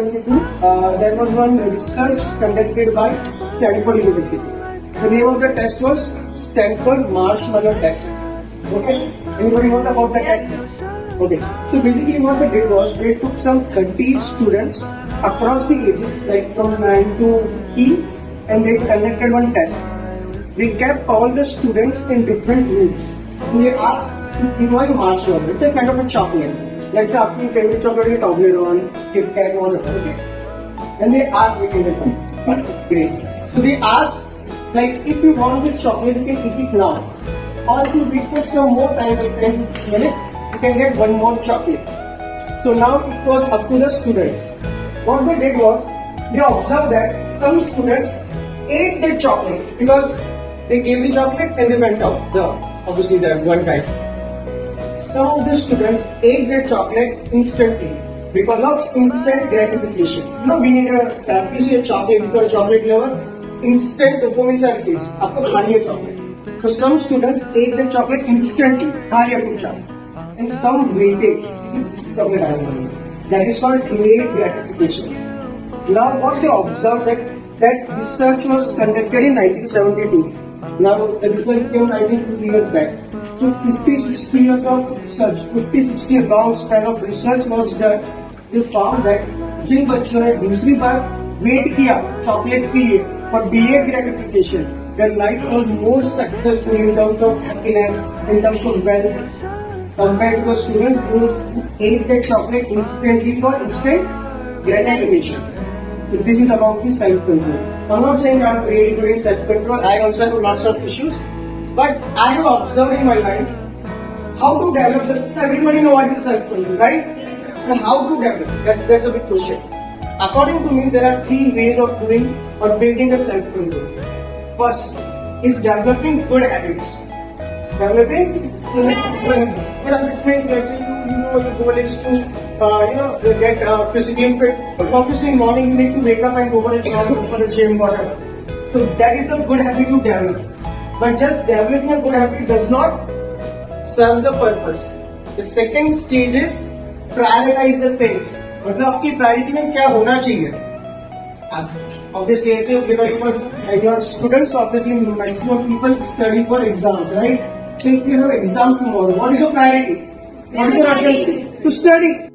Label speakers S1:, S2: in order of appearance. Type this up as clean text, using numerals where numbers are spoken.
S1: There was one research conducted by Stanford University. The name of the test was Stanford Marshmallow Test. Okay, anybody know about the test? Okay, so basically what they did was they took some 30 students across the ages, like from 9 to 15, and they conducted one test. They kept all the students in different rooms. And they asked to enjoy marshmallow. It's a kind of a chocolate. Let's say आपकी favorite chocolate is Toblerone, Kit Kat, whatever. Okay. And they asked between them. Great. So they asked, like, if you want this chocolate, you can eat it now. Or if you request some more time, like 10 minutes, you can get one more chocolate. So now it was up to the students. What they did was, they observed that some students ate the chocolate because they gave the chocolate and they went out. Obviously, that one time. Some of the students ate their chocolate instantly because of instant gratification. You know, we need if you see a chocolate, if you're a chocolate lover, instant dopamine are released. आपको खानी है chocolate. So some students ate their chocolate instantly, खा लिया कुछ, and some waited. chocolate that is called delayed gratification. Now, what they observed that research was conducted in 1972. Now, the result came 92 years back. So, 50-60 years of research, 50-60 long span of research was done. They found that जिन बच्चों ने दूसरी बार wait किया chocolate के लिए for delayed gratification, their life was more successful in terms of happiness, in terms of wealth, compared to a student who ate the chocolate instantly for instant gratification. So this is about the self-control. I'm not saying I'm really good in self-control. I also have lots of issues. But I have observed in my life how to develop this. Everybody knows what is self-control, right? And how to develop. That's a big question. According to me, there are 3 ways of doing or building a self-control. First is developing good habits. Developing good habits. Good habits means actually your goal is to get physically fit. Obviously, in morning you need to wake up and go for the gym, whatever. So that is the good habit to develop. But just developing a good habit does not serve the purpose. The second stage is prioritize the things. मतलब आपकी priority में क्या होना चाहिए? Obviously, your students, obviously, maximum people study for exams, right? So if you have exam tomorrow, what is your priority? What is your urgency? To study.